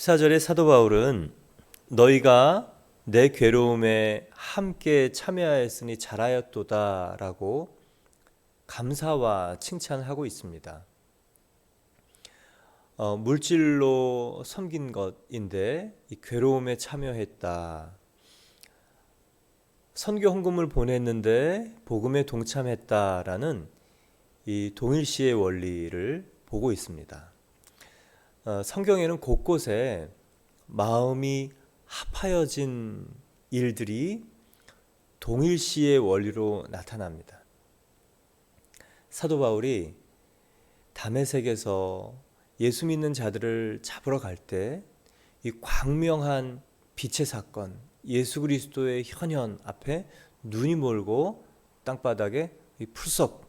14절의 사도 바울은 너희가 내 괴로움에 함께 참여하였으니 잘하였도다 라고 감사와 칭찬하고 있습니다. 물질로 섬긴 것인데 이 괴로움에 참여했다. 선교 헌금을 보냈는데 복음에 동참했다라는 이 동일시의 원리를 보고 있습니다. 성경에는 곳곳에 마음이 합하여진 일들이 동일시의 원리로 나타납니다. 사도 바울이 다메섹에서 예수 믿는 자들을 잡으러 갈 때 이 광명한 빛의 사건, 예수 그리스도의 현현 앞에 눈이 멀고 땅바닥에 풀썩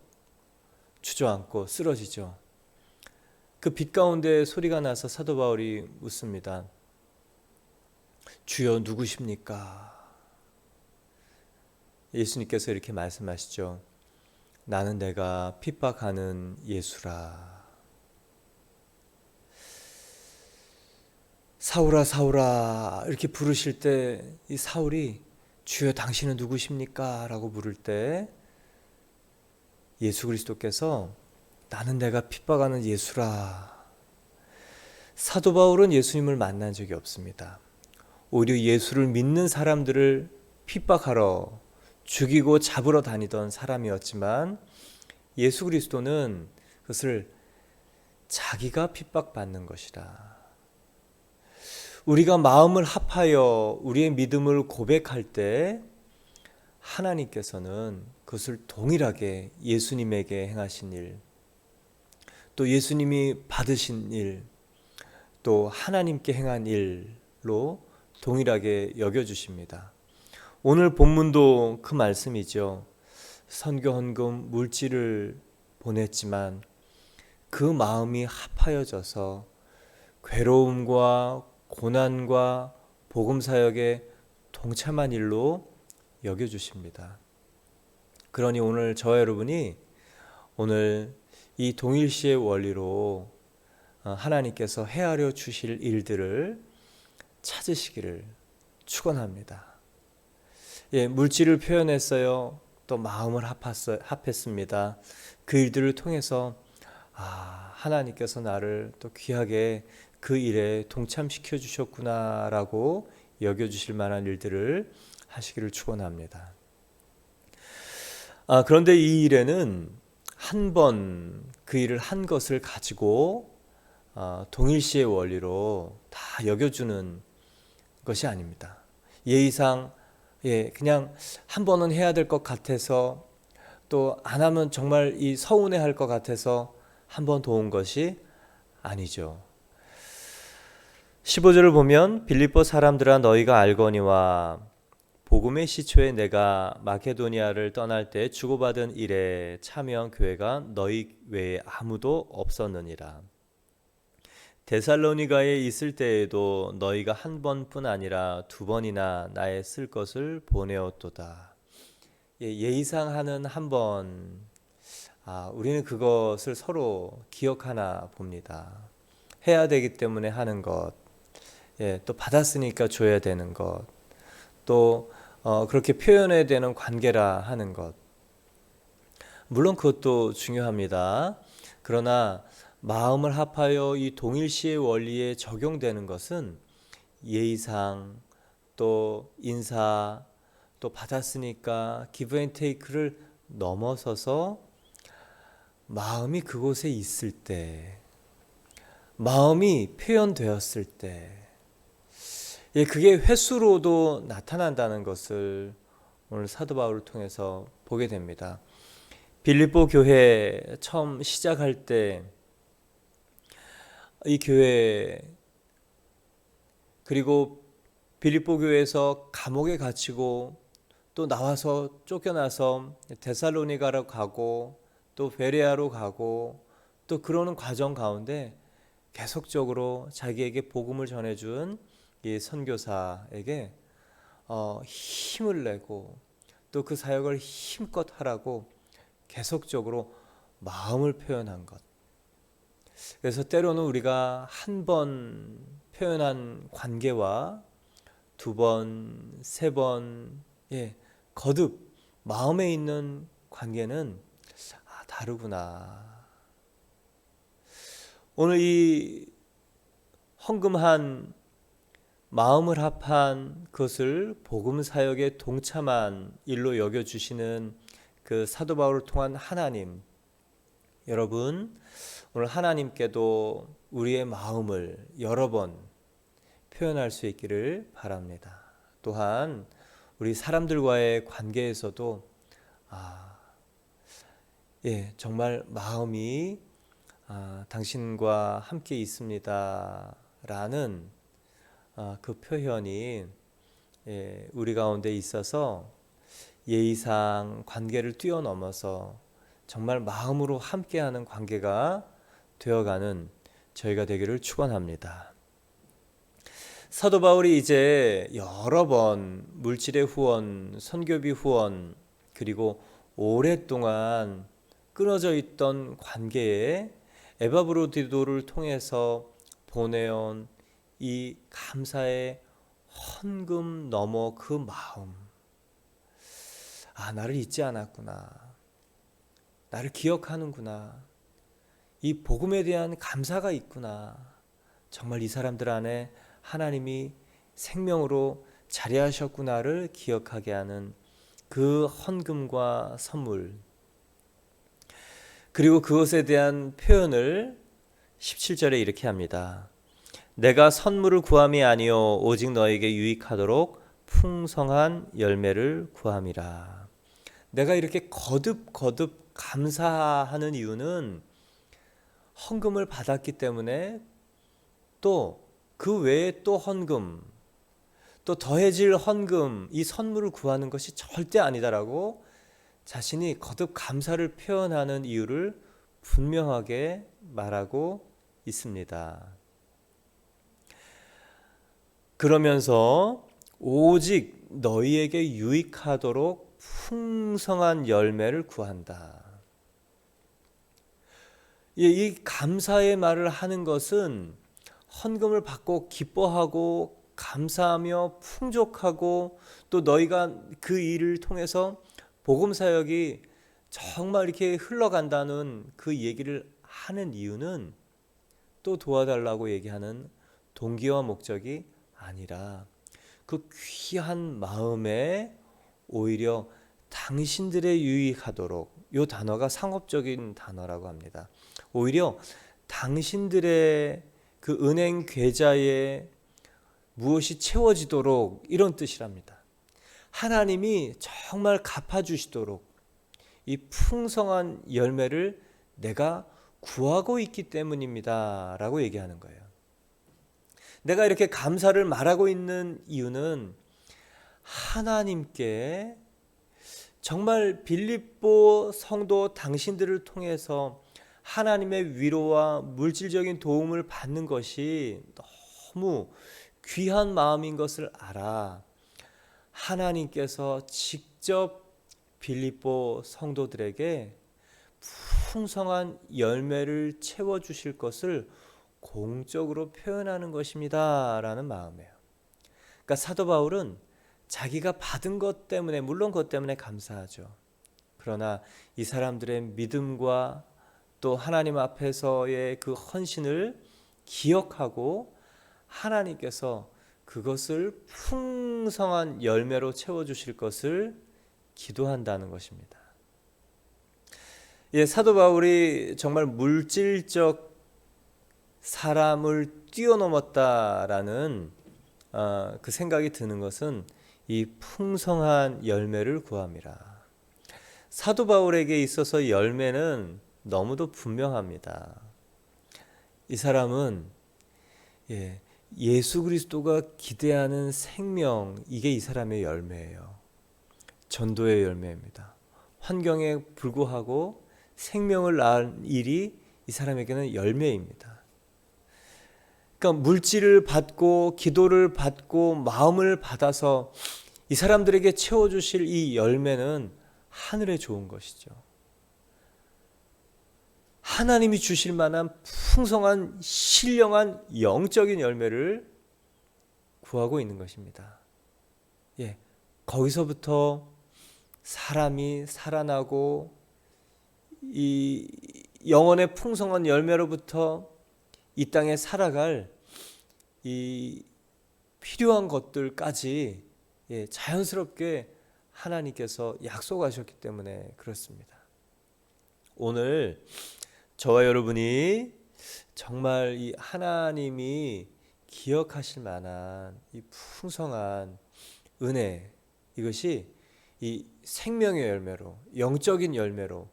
주저앉고 쓰러지죠. 그 빛 가운데 소리가 나서 사도 바울이 묻습니다. 주여 누구십니까? 예수님께서 이렇게 말씀하시죠. 나는 내가 핍박하는 예수라. 사울아 사울아 이렇게 부르실 때 이 사울이 주여 당신은 누구십니까? 라고 물을 때 예수 그리스도께서 나는 내가 핍박하는 예수라. 사도 바울은 예수님을 만난 적이 없습니다. 오히려 예수를 믿는 사람들을 핍박하러 죽이고 잡으러 다니던 사람이었지만 예수 그리스도는 그것을 자기가 핍박받는 것이라. 우리가 마음을 합하여 우리의 믿음을 고백할 때 하나님께서는 그것을 동일하게 예수님에게 행하신 일, 또 예수님이 받으신 일, 또 하나님께 행한 일로 동일하게 여겨주십니다. 오늘 본문도 그 말씀이죠. 선교 헌금 물질을 보냈지만 그 마음이 합하여져서 괴로움과 고난과 복음 사역에 동참한 일로 여겨주십니다. 그러니 오늘 저와 여러분이 오늘 이 동일시의 원리로 하나님께서 헤아려 주실 일들을 찾으시기를 축원합니다. 물질을 표현했어요. 또 마음을 합했습니다. 그 일들을 통해서 하나님께서 나를 또 귀하게 그 일에 동참시켜 주셨구나라고 여겨주실 만한 일들을 하시기를 축원합니다. 그런데 이 일에는 한 번 그 일을 한 것을 가지고 동일시의 원리로 다 여겨주는 것이 아닙니다. 예의상 그냥 한 번은 해야 될 것 같아서 또 안 하면 정말 이 서운해할 것 같아서 한 번 도운 것이 아니죠. 15절을 보면 빌립보 사람들아 너희가 알거니와 복음의 시초에 내가 마케도니아를 떠날 때 주고받은 일에 참여한 교회가 너희 외에 아무도 없었느니라. 데살로니가에 있을 때에도 너희가 한 번뿐 아니라 두 번이나 나의 쓸 것을 보내었도다. 예의상 하는 한 번, 우리는 그것을 서로 기억하나 봅니다. 해야 되기 때문에 하는 것, 또 받았으니까 줘야 되는 것, 또 그렇게 표현해야 되는 관계라 하는 것. 물론 그것도 중요합니다. 그러나 마음을 합하여 이 동일시의 원리에 적용되는 것은 예의상 또 인사 또 받았으니까 기브 앤 테이크를 넘어서서 마음이 그곳에 있을 때, 마음이 표현되었을 때, 그게 횟수로도 나타난다는 것을 오늘 사도 바울을 통해서 보게 됩니다. 빌립보 교회 처음 시작할 때 이 교회, 그리고 빌립보 교회에서 감옥에 갇히고 또 나와서 쫓겨나서 데살로니가로 가고 또 베레아로 가고 또 그러는 과정 가운데 계속적으로 자기에게 복음을 전해준 이 선교사에게 힘을 내고 또 그 사역을 힘껏 하라고 계속적으로 마음을 표현한 것. 그래서 때로는 우리가 한 번 표현한 관계와 두 번, 세 번, 거듭 마음에 있는 관계는 다르구나. 오늘 이 헌금한 마음을 합한 그것을 복음 사역에 동참한 일로 여겨주시는 그 사도 바울을 통한 하나님, 여러분 오늘 하나님께도 우리의 마음을 여러 번 표현할 수 있기를 바랍니다. 또한 우리 사람들과의 관계에서도 정말 마음이 당신과 함께 있습니다 라는 그 표현이 우리 가운데 있어서 예의상 관계를 뛰어넘어서 정말 마음으로 함께하는 관계가 되어가는 저희가 되기를 축원합니다. 사도 바울이 이제 여러 번 물질의 후원, 선교비 후원, 그리고 오랫동안 끊어져 있던 관계에 에바브로디도를 통해서 보내온 이 감사의 헌금 넘어 그 마음, 나를 잊지 않았구나, 나를 기억하는구나, 이 복음에 대한 감사가 있구나, 정말 이 사람들 안에 하나님이 생명으로 자리하셨구나를 기억하게 하는 그 헌금과 선물, 그리고 그것에 대한 표현을 17절에 이렇게 합니다. 내가 선물을 구함이 아니요 오직 너에게 유익하도록 풍성한 열매를 구함이라. 내가 이렇게 거듭 감사하는 이유는 헌금을 받았기 때문에 또 그 외에 또 헌금, 또 더해질 헌금, 이 선물을 구하는 것이 절대 아니다라고 자신이 거듭 감사를 표현하는 이유를 분명하게 말하고 있습니다. 그러면서 오직 너희에게 유익하도록 풍성한 열매를 구한다. 이 감사의 말을 하는 것은 헌금을 받고 기뻐하고 감사하며 풍족하고 또 너희가 그 일을 통해서 복음 사역이 정말 이렇게 흘러간다는 그 얘기를 하는 이유는 또 도와달라고 얘기하는 동기와 목적이 아니라 그 귀한 마음에 오히려 당신들의 유익하도록, 이 단어가 상업적인 단어라고 합니다. 오히려 당신들의 그 은행 계좌에 무엇이 채워지도록, 이런 뜻이랍니다. 하나님이 정말 갚아주시도록 이 풍성한 열매를 내가 구하고 있기 때문입니다 라고 얘기하는 거예요. 내가 이렇게 감사를 말하고 있는 이유는 하나님께 정말 빌립보 성도 당신들을 통해서 하나님의 위로와 물질적인 도움을 받는 것이 너무 귀한 마음인 것을 알아 하나님께서 직접 빌립보 성도들에게 풍성한 열매를 채워주실 것을 공적으로 표현하는 것입니다 라는 마음이에요. 그러니까 사도 바울은 자기가 받은 것 때문에, 물론 그것 때문에 감사하죠. 그러나 이 사람들의 믿음과 또 하나님 앞에서의 그 헌신을 기억하고 하나님께서 그것을 풍성한 열매로 채워주실 것을 기도한다는 것입니다. 사도 바울이 정말 물질적 사람을 뛰어넘었다라는 그 생각이 드는 것은 이 풍성한 열매를 구함이라. 사도 바울에게 있어서 열매는 너무도 분명합니다. 이 사람은 예수 그리스도가 기대하는 생명, 이게 이 사람의 열매예요. 전도의 열매입니다. 환경에 불구하고 생명을 낳은 일이 이 사람에게는 열매입니다. 그러니까 물질을 받고 기도를 받고 마음을 받아서 이 사람들에게 채워주실 이 열매는 하늘에 좋은 것이죠. 하나님이 주실 만한 풍성한 신령한 영적인 열매를 구하고 있는 것입니다. 예, 거기서부터 사람이 살아나고 이 영혼의 풍성한 열매로부터 이 땅에 살아갈 이 필요한 것들까지 자연스럽게 하나님께서 약속하셨기 때문에 그렇습니다. 오늘 저와 여러분이 정말 이 하나님이 기억하실 만한 이 풍성한 은혜, 이것이 이 생명의 열매로, 영적인 열매로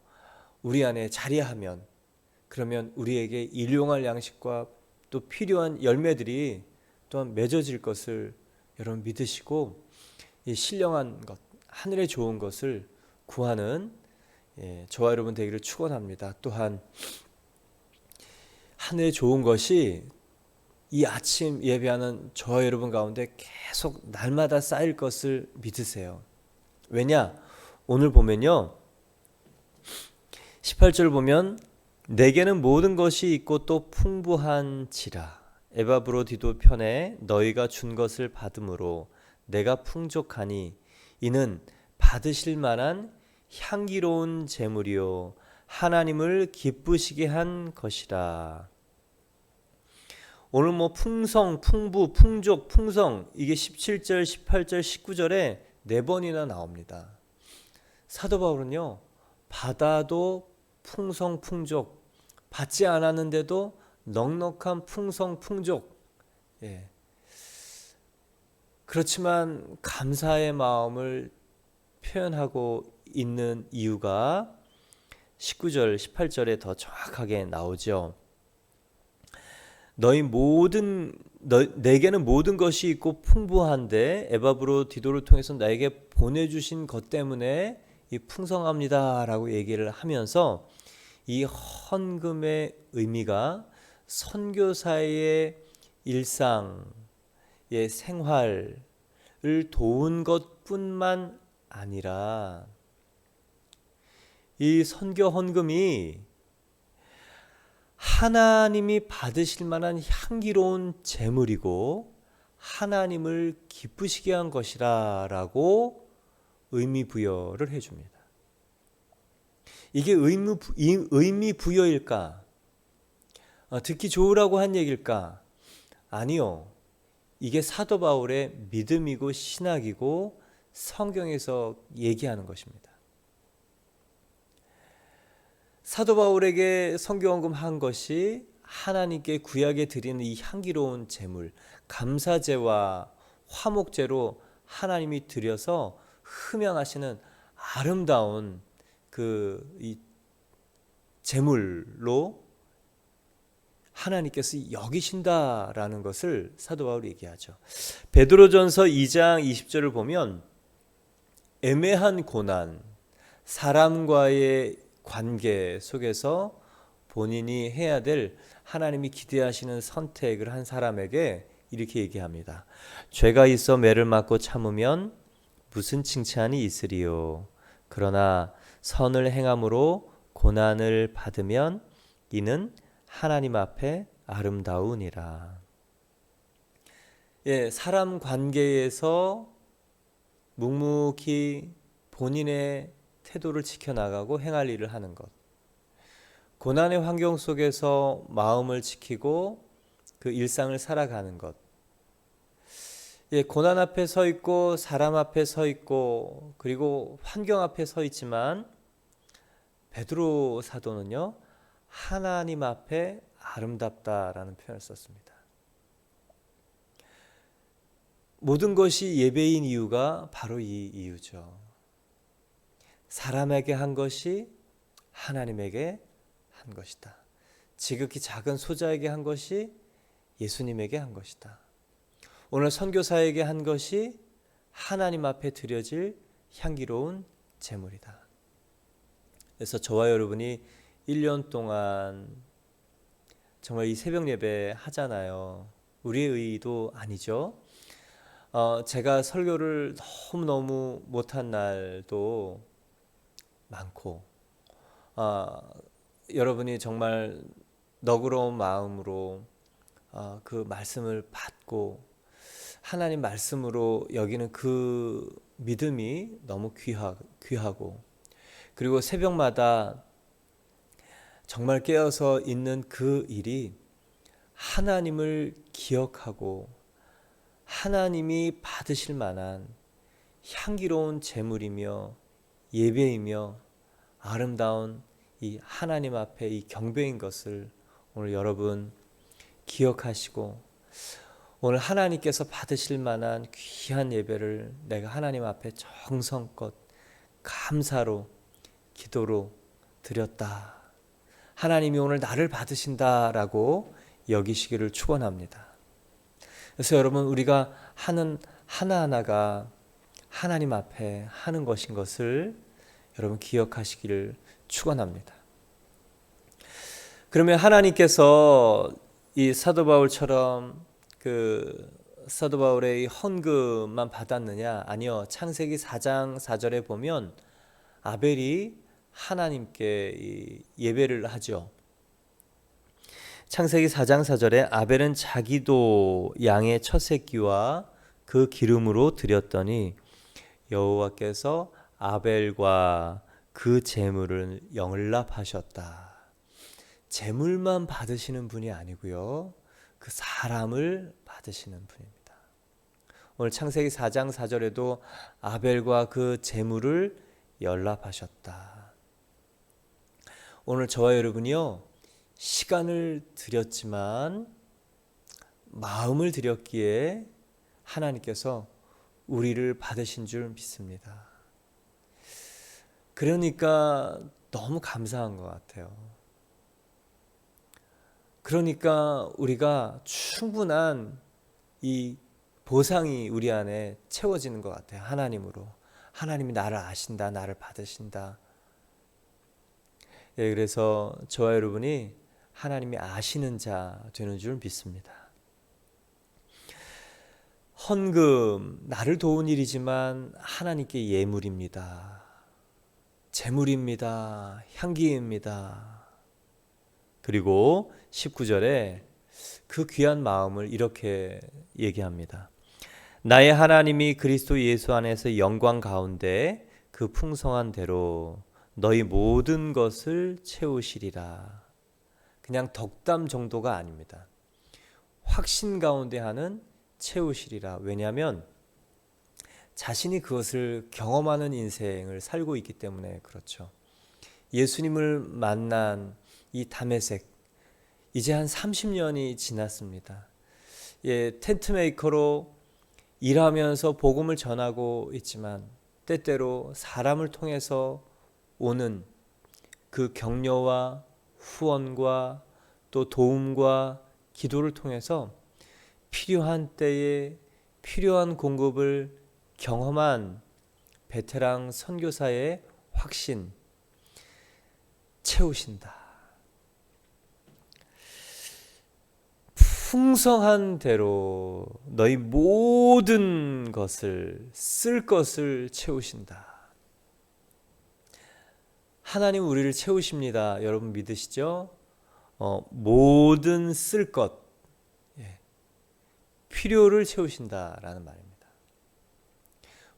우리 안에 자리하면, 그러면 우리에게 일용할 양식과 또 필요한 열매들이 또한 맺어질 것을 여러분 믿으시고, 이 신령한 것, 하늘의 좋은 것을 구하는 저와 여러분 되기를 축원합니다. 또한 하늘의 좋은 것이 이 아침 예배하는 저와 여러분 가운데 계속 날마다 쌓일 것을 믿으세요. 왜냐? 오늘 보면요, 18절 보면 내게는 모든 것이 있고 또 풍부한지라. 에바브로디도 편에 너희가 준 것을 받음으로 내가 풍족하니 이는 받으실 만한 향기로운 제물이요 하나님을 기쁘시게 한 것이라. 오늘 풍성, 풍부, 풍족, 풍성, 이게 17절, 18절, 19절에 4번이나 나옵니다. 사도 바울은요, 받아도 풍성, 풍족, 받지 않았는데도 넉넉한 풍성, 풍족. 그렇지만 감사의 마음을 표현하고 있는 이유가 19절, 18절에 더 정확하게 나오죠. 내게는 모든 것이 있고 풍부한데 에바브로디도를 통해서 나에게 보내주신 것 때문에 이 풍성합니다 라고 얘기를 하면서 이 헌금의 의미가 선교사의 일상의 생활을 도운 것뿐만 아니라 이 선교 헌금이 하나님이 받으실 만한 향기로운 제물이고 하나님을 기쁘시게 한 것이라고 의미 부여를 해줍니다. 이게 의미 부여일까? 듣기 좋으라고 한 얘기일까? 아니요. 이게 사도 바울의 믿음이고 신학이고 성경에서 얘기하는 것입니다. 사도 바울에게 선교헌금 한 것이 하나님께 구약에 드리는 이 향기로운 제물, 감사제와 화목제로 하나님이 드려서 흠양하시는 아름다운 이 제물로 하나님께서 여기신다라는 것을 사도 바울이 얘기하죠. 베드로전서 2장 20절을 보면 애매한 고난, 사람과의 관계 속에서 본인이 해야 될 하나님이 기대하시는 선택을 한 사람에게 이렇게 얘기합니다. 죄가 있어 매를 맞고 참으면 무슨 칭찬이 있으리요. 그러나 선을 행함으로 고난을 받으면 이는 하나님 앞에 아름다우니라. 사람 관계에서 묵묵히 본인의 태도를 지켜나가고 행할 일을 하는 것, 고난의 환경 속에서 마음을 지키고 그 일상을 살아가는 것, 고난 앞에 서 있고 사람 앞에 서 있고 그리고 환경 앞에 서 있지만 베드로 사도는요, 하나님 앞에 아름답다라는 표현을 썼습니다. 모든 것이 예배인 이유가 바로 이 이유죠. 사람에게 한 것이 하나님에게 한 것이다. 지극히 작은 소자에게 한 것이 예수님에게 한 것이다. 오늘 선교사에게 한 것이 하나님 앞에 드려질 향기로운 제물이다. 그래서 저와 여러분이 1년 동안 정말 이 새벽 예배 하잖아요. 우리의 의도 아니죠. 제가 설교를 너무너무 못한 날도 많고 여러분이 정말 너그러운 마음으로 그 말씀을 받고 하나님 말씀으로 여기는 그 믿음이 너무 귀하고, 그리고 새벽마다 정말 깨어서 있는 그 일이 하나님을 기억하고 하나님이 받으실 만한 향기로운 제물이며 예배이며 아름다운 이 하나님 앞에 이 경배인 것을 오늘 여러분 기억하시고, 오늘 하나님께서 받으실 만한 귀한 예배를 내가 하나님 앞에 정성껏 감사로 기도로 드렸다, 하나님이 오늘 나를 받으신다라고 여기시기를 축원합니다. 그래서 여러분, 우리가 하는 하나하나가 하나님 앞에 하는 것인 것을 여러분 기억하시기를 축원합니다. 그러면 하나님께서 이 사도 바울처럼 그 사도 바울의 이 헌금만 받았느냐? 아니요. 창세기 4장 4절에 보면 아벨이 하나님께 이 예배를 하죠. 창세기 4장 4절에 아벨은 자기도 양의 첫 새끼와 그 기름으로 드렸더니 여호와께서 아벨과 그 제물을 영납하셨다. 제물만 받으시는 분이 아니고요, 그 사람을 받으시는 분입니다. 오늘 창세기 4장 4절에도 아벨과 그 제물을 연락하셨다. 오늘 저와 여러분이요, 시간을 드렸지만 마음을 드렸기에 하나님께서 우리를 받으신 줄 믿습니다. 그러니까 너무 감사한 것 같아요. 그러니까 우리가 충분한 이 보상이 우리 안에 채워지는 것 같아요. 하나님으로. 하나님이 나를 아신다, 나를 받으신다. 예, 그래서 저와 여러분이 하나님이 아시는 자 되는 줄 믿습니다. 헌금, 나를 도운 일이지만 하나님께 예물입니다. 제물입니다. 향기입니다. 그리고 19절에 그 귀한 마음을 이렇게 얘기합니다. 나의 하나님이 그리스도 예수 안에서 영광 가운데 그 풍성한 대로 너희 모든 것을 채우시리라. 그냥 덕담 정도가 아닙니다. 확신 가운데 하는 채우시리라. 왜냐하면 자신이 그것을 경험하는 인생을 살고 있기 때문에 그렇죠. 예수님을 만난 이 다메섹, 이제 한 30년이 지났습니다. 예, 텐트 메이커로 일하면서 복음을 전하고 있지만 때때로 사람을 통해서 오는 그 격려와 후원과 또 도움과 기도를 통해서 필요한 때에 필요한 공급을 경험한 베테랑 선교사의 확신, 채우신다. 풍성한 대로 너희 모든 것을 쓸 것을 채우신다. 하나님 우리를 채우십니다. 여러분 믿으시죠? 모든 쓸 것, 필요를 채우신다라는 말입니다.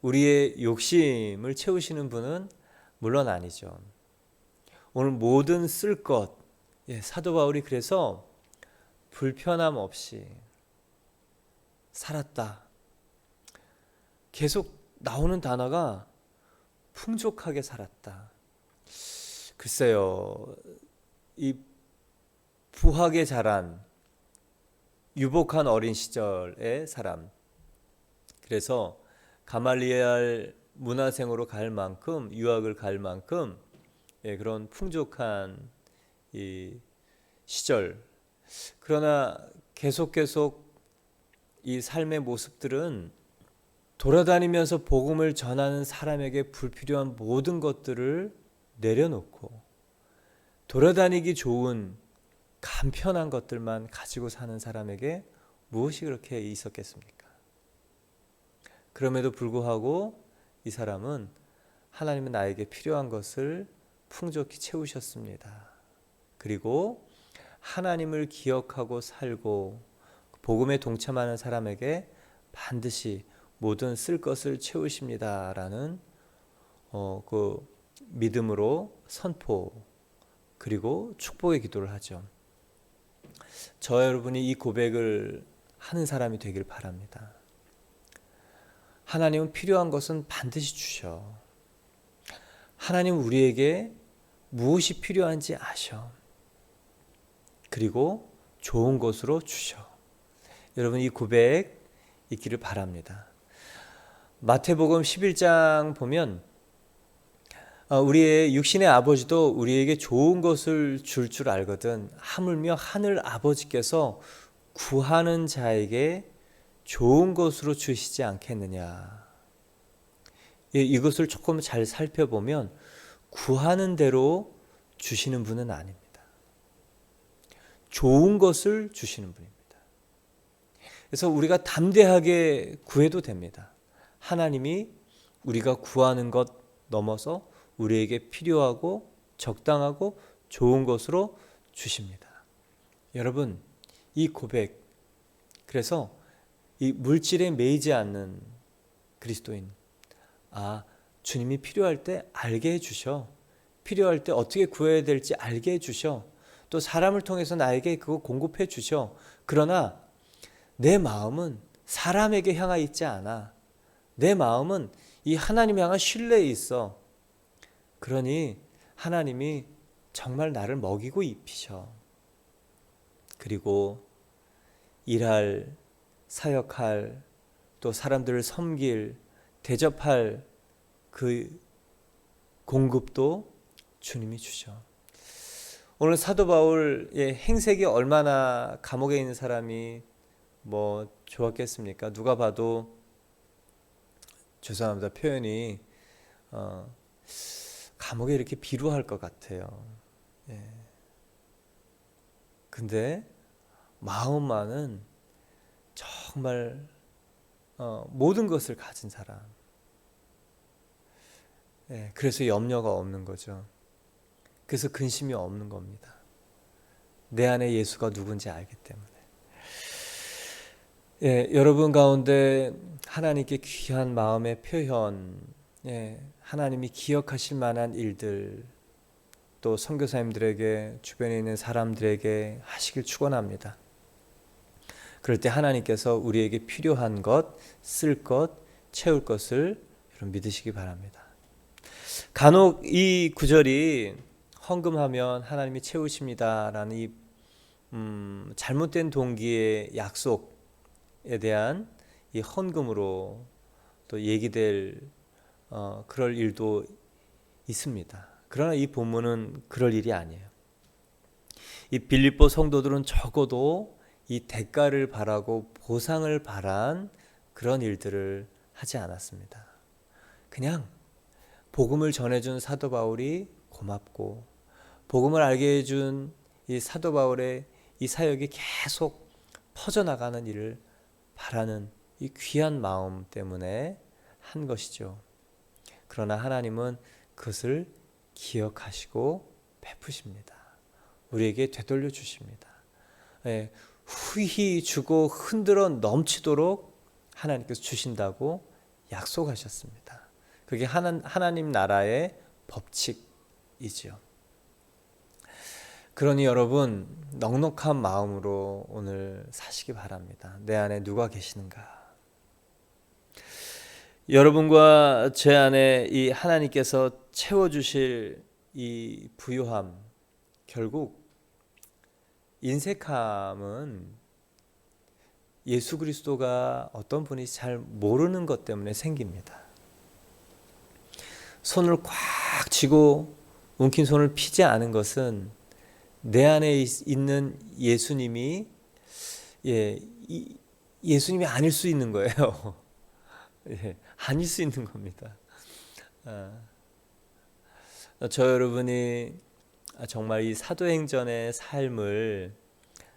우리의 욕심을 채우시는 분은 물론 아니죠. 오늘 모든 쓸 것, 사도 바울이 그래서 불편함 없이 살았다. 계속 나오는 단어가 풍족하게 살았다. 글쎄요, 이 부하게 자란 유복한 어린 시절의 사람, 그래서 가말리엘 문화생으로 갈 만큼, 유학을 갈 만큼 그런 풍족한 이 시절, 그러나 계속 이 삶의 모습들은 돌아다니면서 복음을 전하는 사람에게 불필요한 모든 것들을 내려놓고 돌아다니기 좋은 간편한 것들만 가지고 사는 사람에게 무엇이 그렇게 있었겠습니까? 그럼에도 불구하고 이 사람은 하나님은 나에게 필요한 것을 풍족히 채우셨습니다. 그리고 하나님을 기억하고 살고 복음에 동참하는 사람에게 반드시 모든 쓸 것을 채우십니다라는 그 믿음으로 선포 그리고 축복의 기도를 하죠. 저 여러분이 이 고백을 하는 사람이 되길 바랍니다. 하나님은 필요한 것은 반드시 주셔. 하나님은 우리에게 무엇이 필요한지 아셔. 그리고 좋은 것으로 주셔. 여러분 이 고백 있기를 바랍니다. 마태복음 11장 보면 우리의 육신의 아버지도 우리에게 좋은 것을 줄 줄 알거든 하물며 하늘 아버지께서 구하는 자에게 좋은 것으로 주시지 않겠느냐. 이것을 조금 잘 살펴보면 구하는 대로 주시는 분은 아닙니다. 좋은 것을 주시는 분입니다. 그래서 우리가 담대하게 구해도 됩니다. 하나님이 우리가 구하는 것 넘어서 우리에게 필요하고 적당하고 좋은 것으로 주십니다. 여러분 이 고백, 그래서 이 물질에 매이지 않는 그리스도인, 주님이 필요할 때 알게 해주셔. 필요할 때 어떻게 구해야 될지 알게 해주셔. 또 사람을 통해서 나에게 그거 공급해 주셔. 그러나 내 마음은 사람에게 향해 있지 않아. 내 마음은 이 하나님 향한 신뢰에 있어. 그러니 하나님이 정말 나를 먹이고 입히셔. 그리고 일할, 사역할, 또 사람들을 섬길, 대접할 그 공급도 주님이 주셔. 오늘 사도 바울의 행색이 얼마나 감옥에 있는 사람이 좋았겠습니까? 누가 봐도, 죄송합니다 표현이, 감옥에 이렇게 비루할 것 같아요. 근데 마음만은 정말 모든 것을 가진 사람. 그래서 염려가 없는 거죠. 그래서 근심이 없는 겁니다. 내 안에 예수가 누군지 알기 때문에. 여러분 가운데 하나님께 귀한 마음의 표현, 하나님이 기억하실 만한 일들, 또 선교사님들에게, 주변에 있는 사람들에게 하시길 축원합니다. 그럴 때 하나님께서 우리에게 필요한 것, 쓸 것, 채울 것을 여러분 믿으시기 바랍니다. 간혹 이 구절이 헌금하면 하나님이 채우십니다라는 이 잘못된 동기의 약속에 대한 이 헌금으로 또 얘기될 그럴 일도 있습니다. 그러나 이 본문은 그럴 일이 아니에요. 이 빌립보 성도들은 적어도 이 대가를 바라고 보상을 바란 그런 일들을 하지 않았습니다. 그냥 복음을 전해준 사도 바울이 고맙고, 복음을 알게 해준 이 사도 바울의 이 사역이 계속 퍼져나가는 일을 바라는 이 귀한 마음 때문에 한 것이죠. 그러나 하나님은 그것을 기억하시고 베푸십니다. 우리에게 되돌려 주십니다. 후히 주고 흔들어 넘치도록 하나님께서 주신다고 약속하셨습니다. 그게 하나님 나라의 법칙이지요. 그러니 여러분 넉넉한 마음으로 오늘 사시기 바랍니다. 내 안에 누가 계시는가? 여러분과 제 안에 이 하나님께서 채워주실 이 부유함, 결국 인색함은 예수 그리스도가 어떤 분인지 잘 모르는 것 때문에 생깁니다. 손을 꽉 쥐고 움킨 손을 피지 않은 것은 내 안에 있는 예수님이 예수님이 아닐 수 있는 거예요. 아닐 수 있는 겁니다. 저 여러분이 정말 이 사도행전의 삶을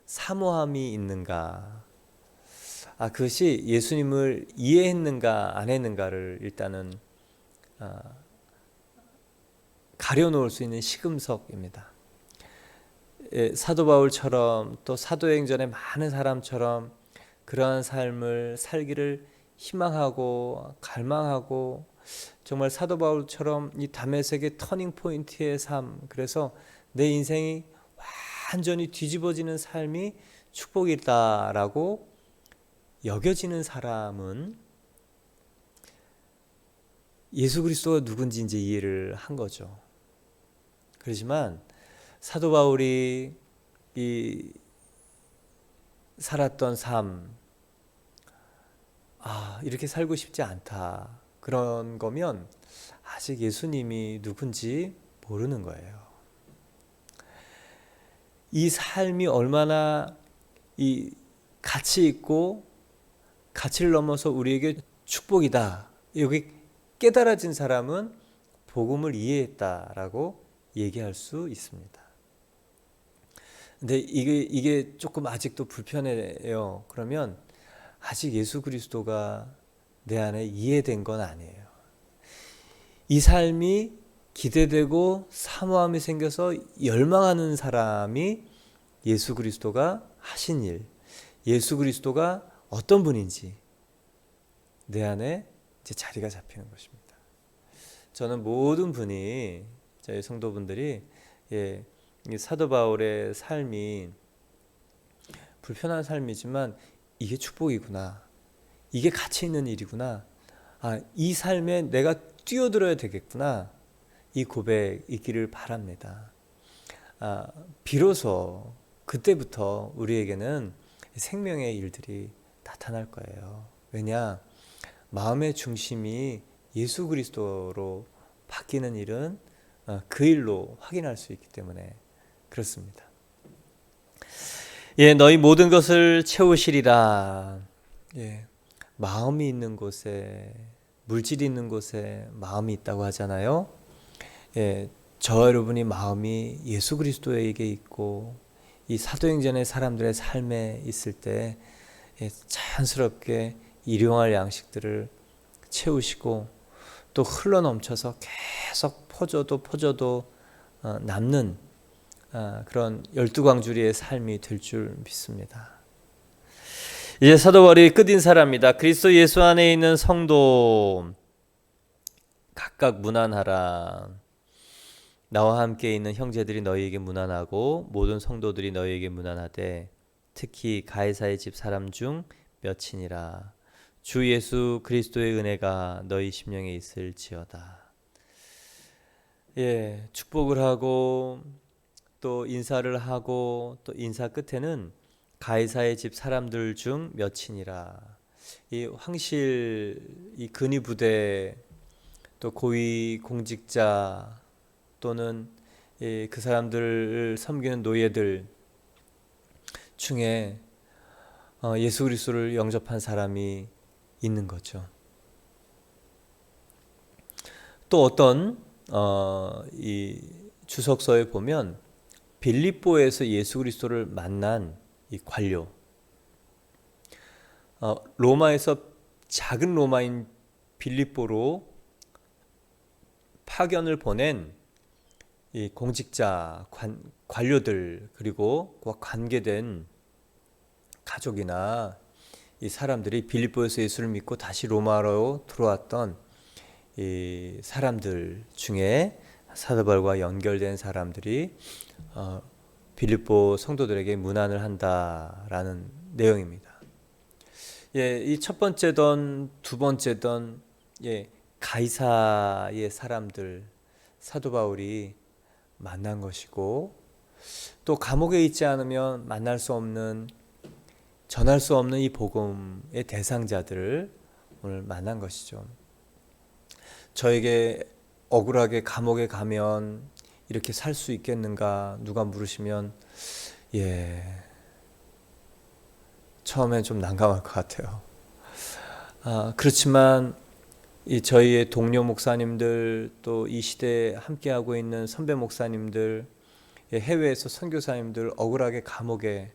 사모함이 있는가, 그것이 예수님을 이해했는가 안 했는가를 일단은 가려놓을 수 있는 시금석입니다. 사도 바울처럼 또 사도행전의 많은 사람처럼 그러한 삶을 살기를 희망하고 갈망하고 정말 사도 바울처럼 이 다메섹의 터닝 포인트의 삶, 그래서 내 인생이 완전히 뒤집어지는 삶이 축복이다라고 여겨지는 사람은 예수 그리스도가 누군지 이제 이해를 한 거죠. 그렇지만 사도 바울이 이 살았던 삶, 이렇게 살고 싶지 않다, 그런 거면 아직 예수님이 누군지 모르는 거예요. 이 삶이 얼마나 이 가치 있고 가치를 넘어서 우리에게 축복이다, 여기 깨달아진 사람은 복음을 이해했다라고 얘기할 수 있습니다. 근데 이게 조금 아직도 불편해요. 그러면 아직 예수 그리스도가 내 안에 이해된 건 아니에요. 이 삶이 기대되고 사모함이 생겨서 열망하는 사람이 예수 그리스도가 하신 일, 예수 그리스도가 어떤 분인지 내 안에 이제 자리가 잡히는 것입니다. 저는 모든 분이, 저희 성도분들이 이 사도 바울의 삶이 불편한 삶이지만 이게 축복이구나, 이게 가치 있는 일이구나, 이 삶에 내가 뛰어들어야 되겠구나, 이 고백 있기를 바랍니다. 비로소 그때부터 우리에게는 생명의 일들이 나타날 거예요. 왜냐? 마음의 중심이 예수 그리스도로 바뀌는 일은 그 일로 확인할 수 있기 때문에 그렇습니다. 너희 모든 것을 채우시리라. 마음이 있는 곳에, 물질이 있는 곳에 마음이 있다고 하잖아요. 저 여러분이 마음이 예수 그리스도에게 있고 이 사도행전의 사람들의 삶에 있을 때 자연스럽게 일용할 양식들을 채우시고 또 흘러넘쳐서 계속 퍼져도 남는 그런 12광주리의 삶이 될 줄 믿습니다. 이제 사도 바울이 끝인사랍니다. 그리스도 예수 안에 있는 성도 각각 문안하라. 나와 함께 있는 형제들이 너희에게 문안하고 모든 성도들이 너희에게 문안하되 특히 가이사의 집 사람 중 몇이니라. 주 예수 그리스도의 은혜가 너희 심령에 있을지어다. 축복을 하고 또 인사를 하고 또 인사 끝에는 가이사의 집 사람들 중 몇이니라. 이 황실, 이 근위 부대, 또 고위 공직자 또는 그 사람들을 섬기는 노예들 중에 예수 그리스도를 영접한 사람이 있는 거죠. 또 어떤 이 주석서에 보면 빌립보에서 예수 그리스도를 만난 이 관료, 로마에서 작은 로마인 빌립보로 파견을 보낸 이 공직자, 관료들, 그리고 그와 관계된 가족이나 이 사람들이 빌립보에서 예수를 믿고 다시 로마로 들어왔던 이 사람들 중에 사도 바울과 연결된 사람들이 빌립보 성도들에게 문안을 한다라는 내용입니다. 이 첫 번째든 두 번째든 가이사의 사람들, 사도 바울이 만난 것이고 또 감옥에 있지 않으면 만날 수 없는, 전할 수 없는 이 복음의 대상자들을 오늘 만난 것이죠. 저에게 억울하게 감옥에 가면 이렇게 살 수 있겠는가 누가 물으시면 처음엔 좀 난감할 것 같아요. 그렇지만 이 저희의 동료 목사님들, 또 이 시대에 함께하고 있는 선배 목사님들, 해외에서 선교사님들 억울하게 감옥에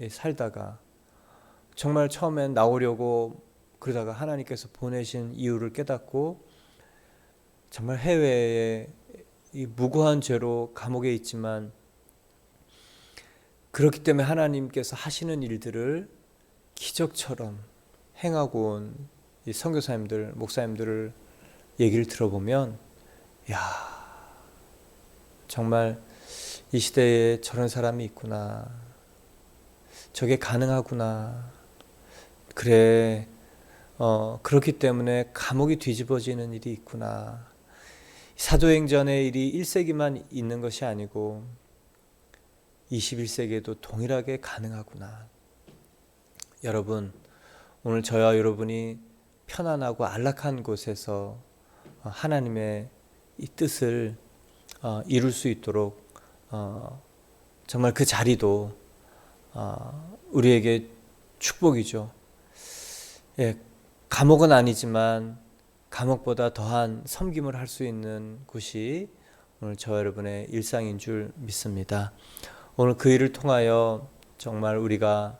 살다가 정말 처음엔 나오려고 그러다가 하나님께서 보내신 이유를 깨닫고 정말 해외에 이 무고한 죄로 감옥에 있지만 그렇기 때문에 하나님께서 하시는 일들을 기적처럼 행하고 온 이 선교사님들, 목사님들을 얘기를 들어보면, 야, 정말 이 시대에 저런 사람이 있구나. 저게 가능하구나. 그래, 그렇기 때문에 감옥이 뒤집어지는 일이 있구나. 사도행전의 일이 1세기만 있는 것이 아니고 21세기에도 동일하게 가능하구나. 여러분, 오늘 저와 여러분이 편안하고 안락한 곳에서 하나님의 이 뜻을 이룰 수 있도록 정말 그 자리도 우리에게 축복이죠. 예, 감옥은 아니지만 감옥보다 더한 섬김을 할 수 있는 곳이 오늘 저와 여러분의 일상인 줄 믿습니다. 오늘 그 일을 통하여 정말 우리가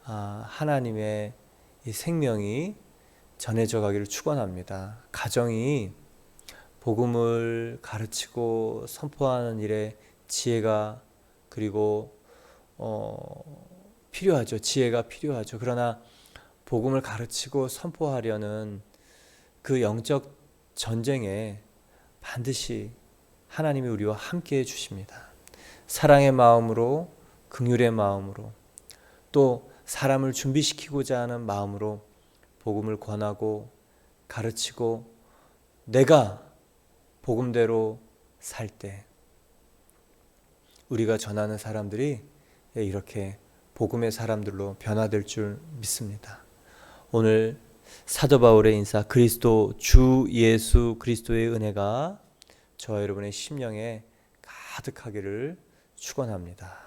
하나님의 이 생명이 전해져 가기를 축원합니다. 가정이 복음을 가르치고 선포하는 일에 지혜가 그리고 필요하죠. 지혜가 필요하죠. 그러나 복음을 가르치고 선포하려는 그 영적 전쟁에 반드시 하나님이 우리와 함께 해주십니다. 사랑의 마음으로, 긍휼의 마음으로, 또 사람을 준비시키고자 하는 마음으로 복음을 권하고 가르치고 내가 복음대로 살 때 우리가 전하는 사람들이 이렇게 복음의 사람들로 변화될 줄 믿습니다. 오늘 사도 바울의 인사, 그리스도 주 예수 그리스도의 은혜가 저와 여러분의 심령에 가득하기를 축원합니다.